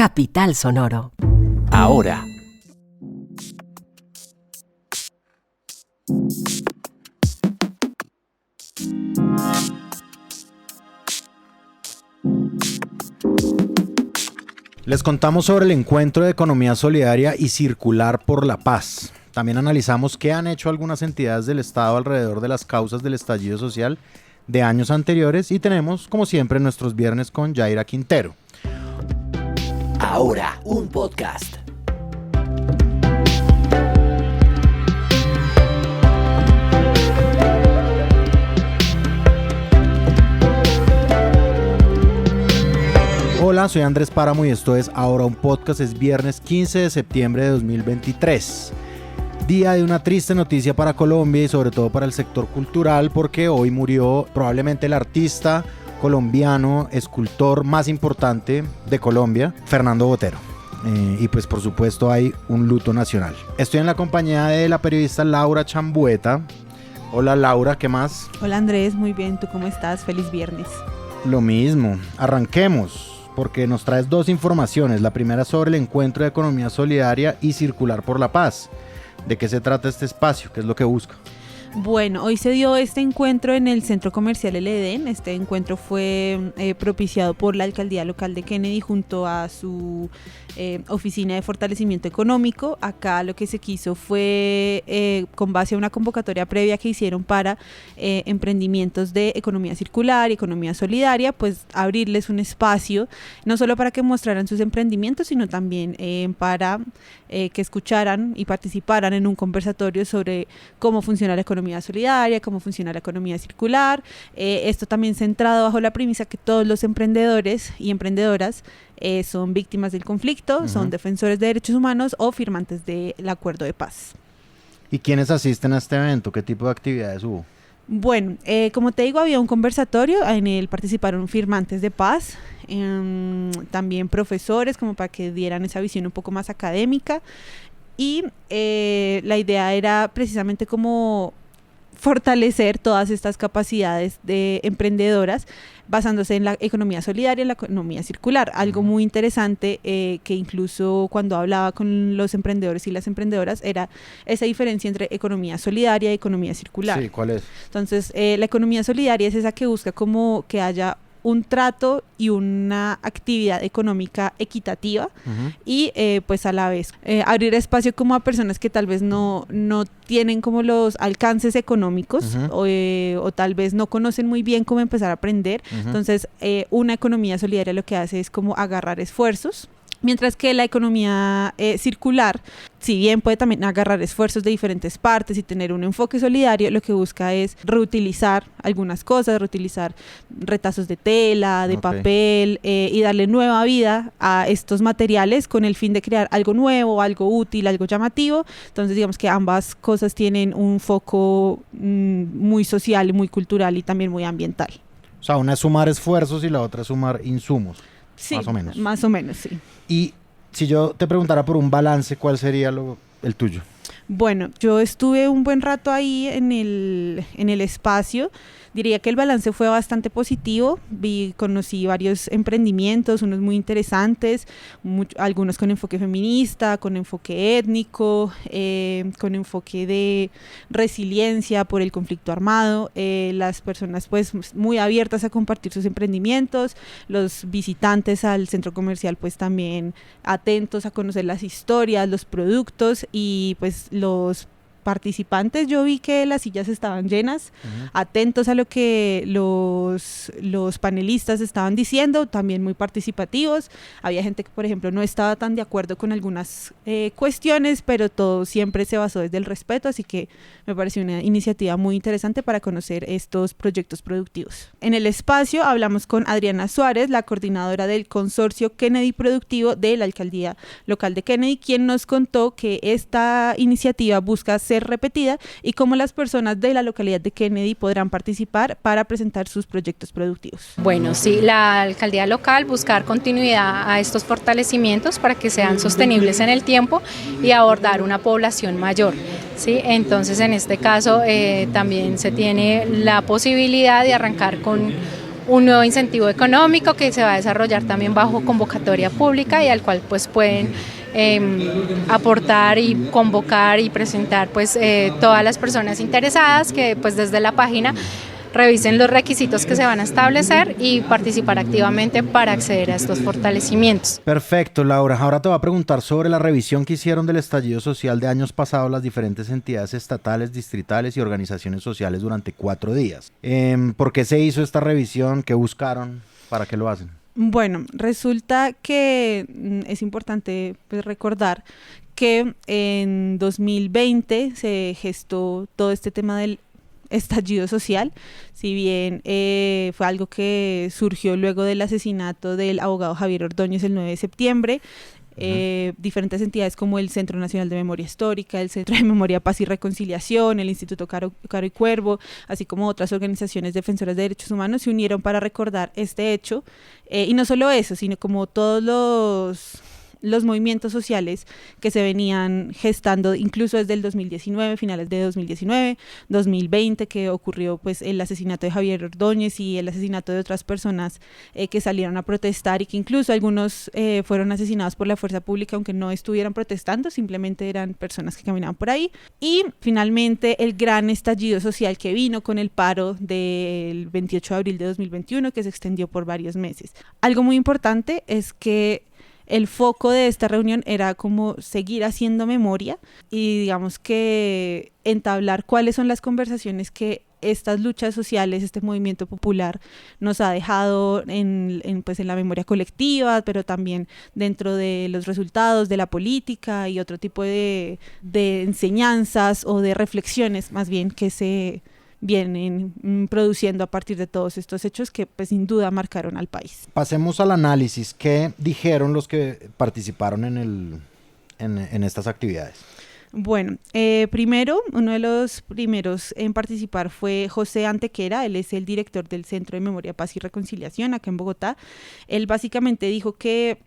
Capital Sonoro. Ahora. Les contamos sobre el encuentro de economía solidaria y circular por la paz. También analizamos qué han hecho algunas entidades del Estado alrededor de las causas del estallido social de años anteriores y tenemos, como siempre, nuestros viernes con Yaira Quintero. Ahora, un podcast. Hola, soy Andrés Páramo y esto es Ahora un podcast. Es viernes 15 de septiembre de 2023. Día de una triste noticia para Colombia y sobre todo para el sector cultural, porque hoy murió probablemente el artista colombiano, escultor más importante de Colombia, Fernando Botero. Y pues por supuesto hay un luto nacional. Estoy en la compañía de la periodista Laura Chambueta. Hola Laura, ¿qué más? Hola Andrés, muy bien, ¿tú cómo estás? Feliz viernes. Lo mismo, arranquemos porque nos traes dos informaciones. La primera sobre el encuentro de economía solidaria y circular por la paz. ¿De qué se trata este espacio? ¿Qué es lo que busca? Bueno, hoy se dio este encuentro en el Centro Comercial El Edén. Este encuentro fue propiciado por la Alcaldía Local de Kennedy junto a su Oficina de Fortalecimiento Económico. Acá lo que se quiso fue, con base a una convocatoria previa que hicieron para emprendimientos de economía circular y economía solidaria, pues abrirles un espacio, no solo para que mostraran sus emprendimientos, sino también para que escucharan y participaran en un conversatorio sobre cómo funciona la economía solidaria, cómo funciona la economía circular. Esto también centrado bajo la premisa que todos los emprendedores y emprendedoras son víctimas del conflicto, son defensores de derechos humanos o firmantes del acuerdo de paz. ¿Y quiénes asisten a este evento? ¿Qué tipo de actividades hubo? Bueno, como te digo, había un conversatorio, en el participaron firmantes de paz, también profesores como para que dieran esa visión un poco más académica y la idea era precisamente como fortalecer todas estas capacidades de emprendedoras basándose en la economía solidaria y la economía circular. Algo muy interesante que incluso cuando hablaba con los emprendedores y las emprendedoras era esa diferencia entre economía solidaria y economía circular. Sí, ¿cuál es? Entonces, la economía solidaria es esa que busca como que haya un trato y una actividad económica equitativa y pues a la vez abrir espacio como a personas que tal vez no tienen como los alcances económicos o tal vez no conocen muy bien cómo empezar a aprender. Entonces una economía solidaria lo que hace es como agarrar esfuerzos, mientras que la economía circular, si bien puede también agarrar esfuerzos de diferentes partes y tener un enfoque solidario, lo que busca es reutilizar algunas cosas, reutilizar retazos de tela, de papel y darle nueva vida a estos materiales con el fin de crear algo nuevo, algo útil, algo llamativo. Entonces digamos que ambas cosas tienen un foco muy social, muy cultural y también muy ambiental. O sea, una es sumar esfuerzos y la otra es sumar insumos. Sí, más o menos. Más o menos, sí. Y si yo te preguntara por un balance, ¿cuál sería el tuyo? Bueno, yo estuve un buen rato ahí en el espacio. Diría que el balance fue bastante positivo. Conocí varios emprendimientos, unos muy interesantes, algunos con enfoque feminista, con enfoque étnico, con enfoque de resiliencia por el conflicto armado. Las personas pues muy abiertas a compartir sus emprendimientos, los visitantes al centro comercial pues también atentos a conocer las historias, los productos y pues los participantes, yo vi que las sillas estaban llenas, atentos a lo que los panelistas estaban diciendo, también muy participativos. Había gente que, por ejemplo, no estaba tan de acuerdo con algunas cuestiones, pero todo siempre se basó desde el respeto, así que me pareció una iniciativa muy interesante para conocer estos proyectos productivos. En el espacio hablamos con Adriana Suárez, la coordinadora del consorcio Kennedy Productivo de la Alcaldía Local de Kennedy, quien nos contó que esta iniciativa busca ser repetida y cómo las personas de la localidad de Kennedy podrán participar para presentar sus proyectos productivos. Bueno, sí, la alcaldía local busca dar continuidad a estos fortalecimientos para que sean sostenibles en el tiempo y abordar una población mayor, ¿sí? Entonces, en este caso, también se tiene la posibilidad de arrancar con un nuevo incentivo económico que se va a desarrollar también bajo convocatoria pública y al cual pues pueden aportar y convocar y presentar pues todas las personas interesadas que pues desde la página revisen los requisitos que se van a establecer y participar activamente para acceder a estos fortalecimientos. Perfecto, Laura. Ahora te voy a preguntar sobre la revisión que hicieron del estallido social de años pasados las diferentes entidades estatales, distritales y organizaciones sociales durante 4 días. ¿Por qué se hizo esta revisión? ¿Qué buscaron? ¿Para qué lo hacen? Bueno, resulta que es importante pues, recordar que en 2020 se gestó todo este tema del estallido social, si bien fue algo que surgió luego del asesinato del abogado Javier Ordóñez el 9 de septiembre. Diferentes entidades como el Centro Nacional de Memoria Histórica, el Centro de Memoria, Paz y Reconciliación, el Instituto Caro y Cuervo, así como otras organizaciones defensoras de derechos humanos se unieron para recordar este hecho, y no solo eso, sino como todos los movimientos sociales que se venían gestando incluso desde el 2019, finales de 2019, 2020, que ocurrió pues el asesinato de Javier Ordóñez y el asesinato de otras personas que salieron a protestar y que incluso algunos fueron asesinados por la fuerza pública aunque no estuvieran protestando, simplemente eran personas que caminaban por ahí. Y finalmente el gran estallido social que vino con el paro del 28 de abril de 2021 que se extendió por varios meses. Algo muy importante es que el foco de esta reunión era como seguir haciendo memoria y digamos que entablar cuáles son las conversaciones que estas luchas sociales, este movimiento popular nos ha dejado en la memoria colectiva, pero también dentro de los resultados de la política y otro tipo de enseñanzas o de reflexiones más bien que se vienen produciendo a partir de todos estos hechos que pues sin duda marcaron al país. Pasemos al análisis. ¿Qué dijeron los que participaron en estas actividades? Bueno, primero, uno de los primeros en participar fue José Antequera. Él es el director del Centro de Memoria, Paz y Reconciliación acá en Bogotá. Él básicamente dijo que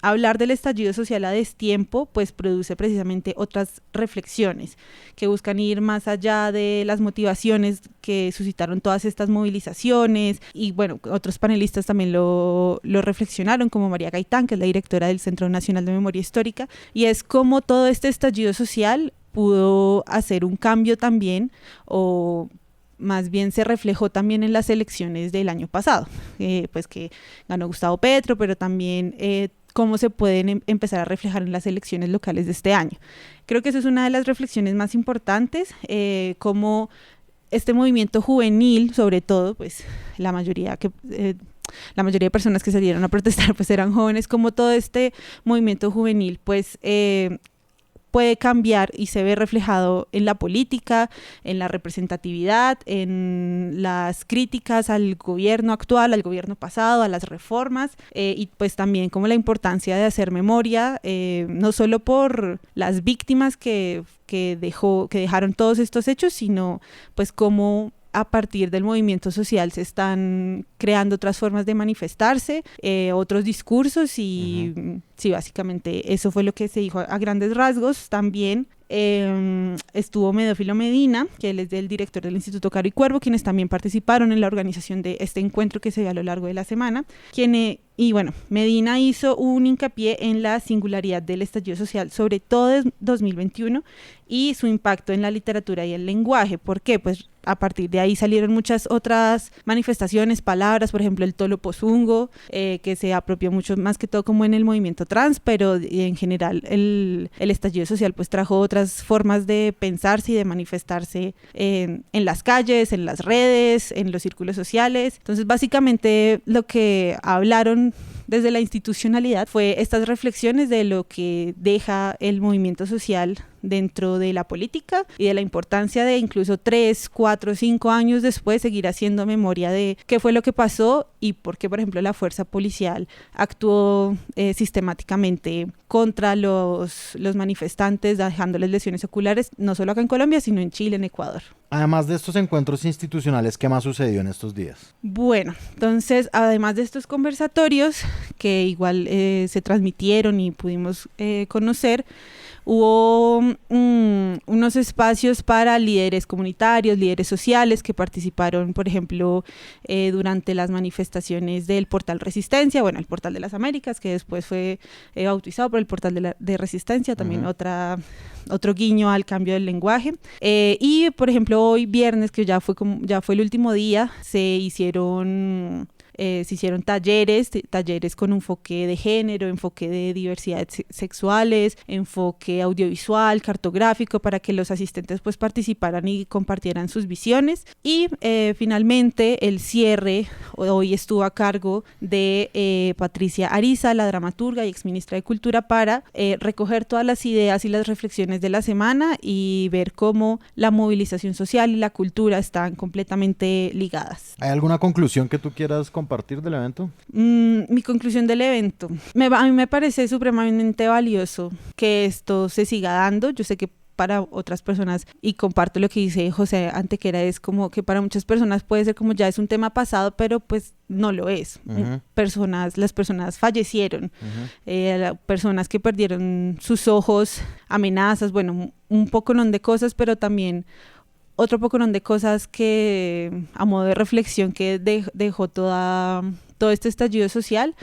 hablar del estallido social a destiempo pues produce precisamente otras reflexiones que buscan ir más allá de las motivaciones que suscitaron todas estas movilizaciones y bueno, otros panelistas también lo reflexionaron como María Gaitán, que es la directora del Centro Nacional de Memoria Histórica, y es como todo este estallido social pudo hacer un cambio también o más bien se reflejó también en las elecciones del año pasado, pues que ganó Gustavo Petro, pero también cómo se pueden empezar a reflejar en las elecciones locales de este año. Creo que eso es una de las reflexiones más importantes, cómo este movimiento juvenil, sobre todo, pues la mayoría de personas que salieron a protestar pues eran jóvenes, como todo este movimiento juvenil pues puede cambiar y se ve reflejado en la política, en la representatividad, en las críticas al gobierno actual, al gobierno pasado, a las reformas y pues también como la importancia de hacer memoria, no solo por las víctimas que dejaron todos estos hechos, sino pues como a partir del movimiento social se están creando otras formas de manifestarse, otros discursos y sí, básicamente eso fue lo que se dijo a grandes rasgos. También estuvo Medófilo Medina, que él es el director del Instituto Caro y Cuervo, quienes también participaron en la organización de este encuentro que se dio a lo largo de la semana, y bueno, Medina hizo un hincapié en la singularidad del estallido social, sobre todo en 2021, y su impacto en la literatura y el lenguaje. ¿Por qué? Pues a partir de ahí salieron muchas otras manifestaciones, palabras, por ejemplo el tolopozungo, que se apropió mucho más que todo como en el movimiento trans, pero en general el estallido social pues trajo otras formas de pensarse y de manifestarse en las calles, en las redes, en los círculos sociales. Entonces básicamente lo que hablaron desde la institucionalidad fue estas reflexiones de lo que deja el movimiento social dentro de la política y de la importancia de incluso 3, 4, 5 años después seguir haciendo memoria de qué fue lo que pasó y por qué, por ejemplo, la fuerza policial actuó sistemáticamente contra los manifestantes, dejándoles lesiones oculares, no solo acá en Colombia, sino en Chile, en Ecuador. Además de estos encuentros institucionales, ¿qué más sucedió en estos días? Bueno, entonces, además de estos conversatorios, que igual se transmitieron y pudimos conocer, Hubo unos espacios para líderes comunitarios, líderes sociales que participaron, por ejemplo, durante las manifestaciones del Portal Resistencia, bueno, el Portal de las Américas, que después fue bautizado por el Portal de Resistencia, también otro guiño al cambio del lenguaje. Y, por ejemplo, hoy viernes, que ya fue el último día, se hicieron talleres con enfoque de género, enfoque de diversidad sexuales, enfoque audiovisual, cartográfico, para que los asistentes pues participaran y compartieran sus visiones. Y finalmente el cierre hoy estuvo a cargo de Patricia Ariza, la dramaturga y exministra de Cultura, para recoger todas las ideas y las reflexiones de la semana y ver cómo la movilización social y la cultura están completamente ligadas. ¿Hay alguna conclusión que tú quieras compartir del evento? Mi conclusión del evento. A mí me parece supremamente valioso que esto se siga dando. Yo sé que para otras personas, y comparto lo que dice José Antequera, es como que para muchas personas puede ser como ya es un tema pasado, pero pues no lo es. Las personas fallecieron, personas que perdieron sus ojos, amenazas, bueno, un poconón de cosas, pero también otro poconón de cosas que, a modo de reflexión, que dejó todo este estallido social,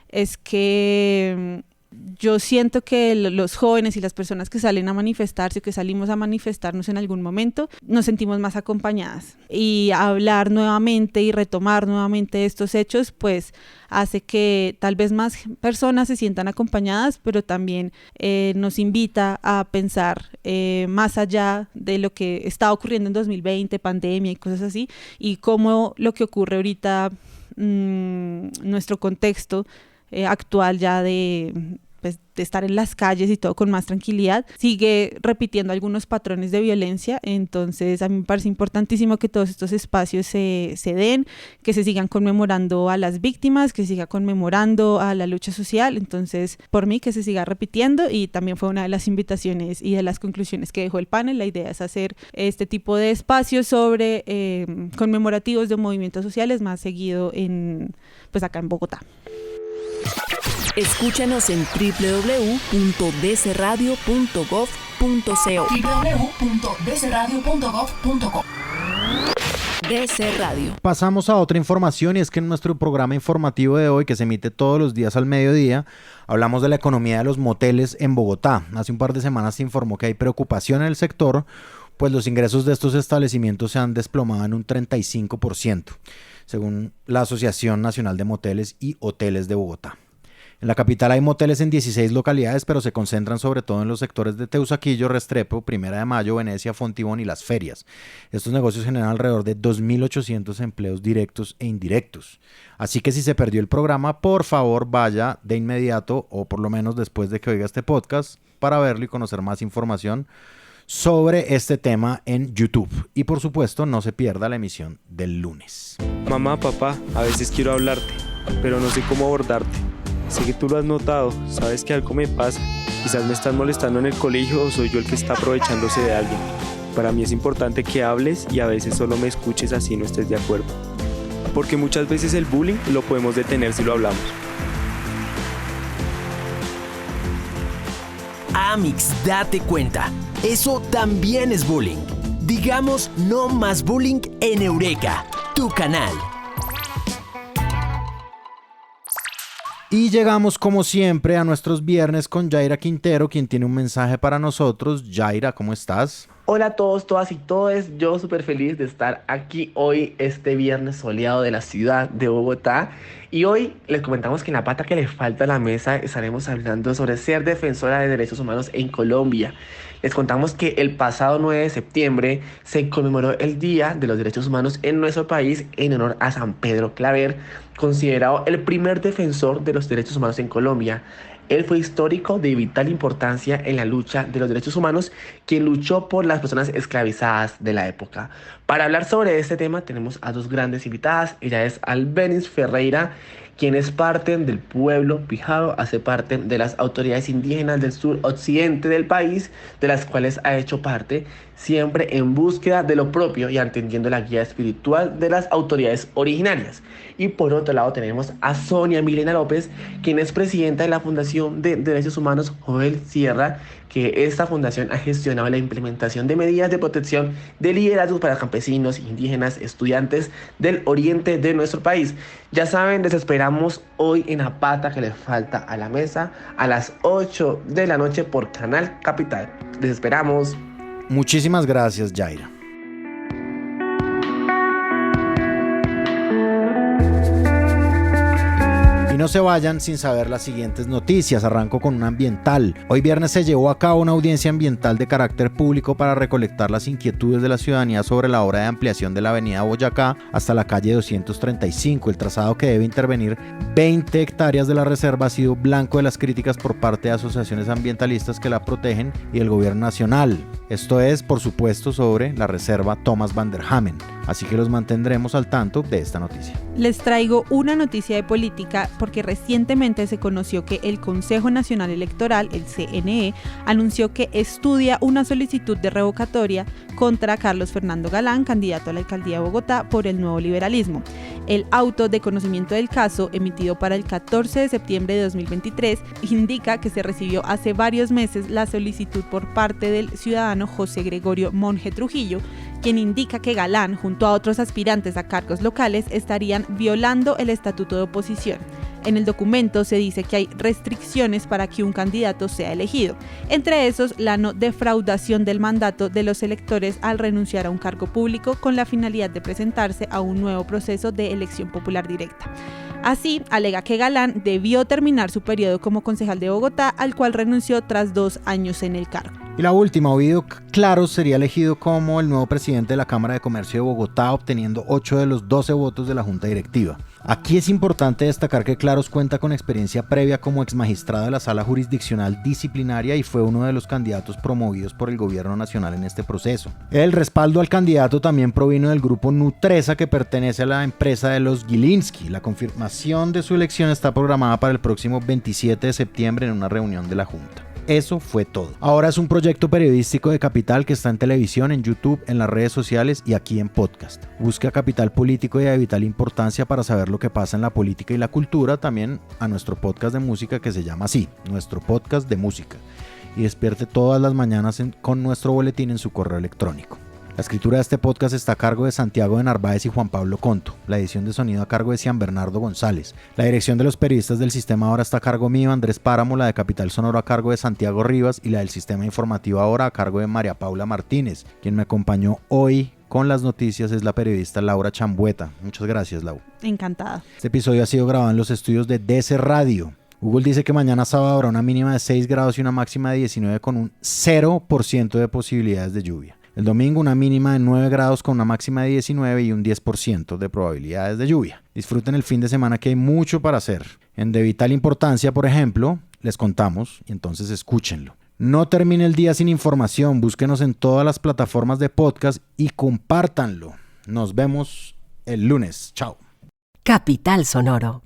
es que yo siento que los jóvenes y las personas que salen a manifestarse o que salimos a manifestarnos en algún momento, nos sentimos más acompañadas. Y hablar nuevamente y retomar nuevamente estos hechos, pues hace que tal vez más personas se sientan acompañadas, pero también nos invita a pensar más allá de lo que está ocurriendo en 2020, pandemia y cosas así, y cómo lo que ocurre ahorita, nuestro contexto actual ya de estar en las calles y todo con más tranquilidad, sigue repitiendo algunos patrones de violencia. Entonces a mí me parece importantísimo que todos estos espacios se den, que se sigan conmemorando a las víctimas, que se siga conmemorando a la lucha social. Entonces, por mí, que se siga repitiendo, y también fue una de las invitaciones y de las conclusiones que dejó el panel. La idea es hacer este tipo de espacios sobre conmemorativos de movimientos sociales más seguido acá en Bogotá. Escúchanos en www.dcradio.gov.co. www.dcradio.gov.co. DC Radio. Pasamos a otra información, y es que en nuestro programa informativo de hoy, que se emite todos los días al mediodía, hablamos de la economía de los moteles en Bogotá. Hace un par de semanas se informó que hay preocupación en el sector, pues los ingresos de estos establecimientos se han desplomado en un 35%, según la Asociación Nacional de Moteles y Hoteles de Bogotá. En la capital hay moteles en 16 localidades, pero se concentran sobre todo en los sectores de Teusaquillo, Restrepo, Primera de Mayo, Venecia, Fontibón y Las Ferias. Estos negocios generan alrededor de 2.800 empleos directos e indirectos. Así que si se perdió el programa, por favor vaya de inmediato, o por lo menos después de que oiga este podcast, para verlo y conocer más información sobre este tema en YouTube. Y por supuesto, no se pierda la emisión del lunes. Mamá, papá, a veces quiero hablarte, pero no sé cómo abordarte. Sé que tú lo has notado, sabes que algo me pasa. Quizás me están molestando en el colegio, o soy yo el que está aprovechándose de alguien. Para mí es importante que hables y a veces solo me escuches, así no estés de acuerdo. Porque muchas veces el bullying lo podemos detener si lo hablamos. Amix, date cuenta, eso también es bullying. Digamos no más bullying en Eureka, tu canal. Y llegamos como siempre a nuestros viernes con Yaira Quintero, quien tiene un mensaje para nosotros. Yaira, ¿cómo estás? Hola a todos, todas y todes, yo súper feliz de estar aquí hoy, este viernes soleado de la ciudad de Bogotá. Y hoy les comentamos que en la pata que le falta a la mesa estaremos hablando sobre ser defensora de derechos humanos en Colombia. Les contamos que el pasado 9 de septiembre se conmemoró el Día de los Derechos Humanos en nuestro país en honor a San Pedro Claver, considerado el primer defensor de los derechos humanos en Colombia. Él fue histórico de vital importancia en la lucha de los derechos humanos, quien luchó por las personas esclavizadas de la época. Para hablar sobre este tema tenemos a dos grandes invitadas. Ella es Albeniz Ferreira, quien es parte del pueblo pijao, hace parte de las autoridades indígenas del sur occidente del país, de las cuales ha hecho parte, siempre en búsqueda de lo propio y atendiendo la guía espiritual de las autoridades originarias. Y por otro lado tenemos a Sonia Milena López, quien es presidenta de la Fundación de Derechos Humanos Joel Sierra, que esta fundación ha gestionado la implementación de medidas de protección de liderazgos para campesinos, indígenas, estudiantes del oriente de nuestro país. Ya saben, les esperamos hoy en La Pata que le falta a la mesa a las 8 de la noche por Canal Capital. Les esperamos. Muchísimas gracias, Yaira. Y no se vayan sin saber las siguientes noticias. Arranco con una ambiental. Hoy viernes se llevó a cabo una audiencia ambiental de carácter público para recolectar las inquietudes de la ciudadanía sobre la obra de ampliación de la avenida Boyacá hasta la calle 235. El trazado, que debe intervenir 20 hectáreas de la reserva, ha sido blanco de las críticas por parte de asociaciones ambientalistas que la protegen y el gobierno nacional. Esto es, por supuesto, sobre la reserva Thomas van der Hamen. Así que los mantendremos al tanto de esta noticia. Les traigo una noticia de política porque recientemente se conoció que el Consejo Nacional Electoral, el CNE, anunció que estudia una solicitud de revocatoria contra Carlos Fernando Galán, candidato a la alcaldía de Bogotá por el Nuevo Liberalismo. El auto de conocimiento del caso, emitido para el 14 de septiembre de 2023, indica que se recibió hace varios meses la solicitud por parte del ciudadano José Gregorio Monge Trujillo, quien indica que Galán, junto a otros aspirantes a cargos locales, estarían violando el estatuto de oposición. En el documento se dice que hay restricciones para que un candidato sea elegido, entre esos la no defraudación del mandato de los electores al renunciar a un cargo público con la finalidad de presentarse a un nuevo proceso de elección popular directa. Así, alega que Galán debió terminar su periodo como concejal de Bogotá, al cual renunció tras 2 años en el cargo. Y la última, Ovidio Claros sería elegido como el nuevo presidente de la Cámara de Comercio de Bogotá, obteniendo 8 de los 12 votos de la Junta Directiva. Aquí es importante destacar que Claros cuenta con experiencia previa como exmagistrado de la Sala Jurisdiccional Disciplinaria y fue uno de los candidatos promovidos por el gobierno nacional en este proceso. El respaldo al candidato también provino del grupo Nutresa, que pertenece a la empresa de los Gilinski. La confirmación de su elección está programada para el próximo 27 de septiembre en una reunión de la Junta. Eso fue todo. Ahora es un proyecto periodístico de Capital que está en televisión, en YouTube, en las redes sociales y aquí en podcast. Busca Capital Político y de vital importancia para saber lo que pasa en la política y la cultura, también a nuestro podcast de música que se llama así, nuestro podcast de música. Y despierte todas las mañanas con nuestro boletín en su correo electrónico. La escritura de este podcast está a cargo de Santiago de Narváez y Juan Pablo Conto. La edición de sonido a cargo de Cian Bernardo González. La dirección de los periodistas del Sistema Ahora está a cargo mío, Andrés Páramo. La de Capital Sonoro a cargo de Santiago Rivas. Y la del Sistema Informativo Ahora a cargo de María Paula Martínez. Quien me acompañó hoy con las noticias es la periodista Laura Chambueta. Muchas gracias, Lau. Encantada. Este episodio ha sido grabado en los estudios de DC Radio. Google dice que mañana sábado habrá una mínima de 6 grados y una máxima de 19 con un 0% de posibilidades de lluvia. El domingo una mínima de 9 grados con una máxima de 19 y un 10% de probabilidades de lluvia. Disfruten el fin de semana, que hay mucho para hacer. En De Vital Importancia, por ejemplo, les contamos y entonces escúchenlo. No termine el día sin información. Búsquenos en todas las plataformas de podcast y compártanlo. Nos vemos el lunes. Chao. Capital Sonoro.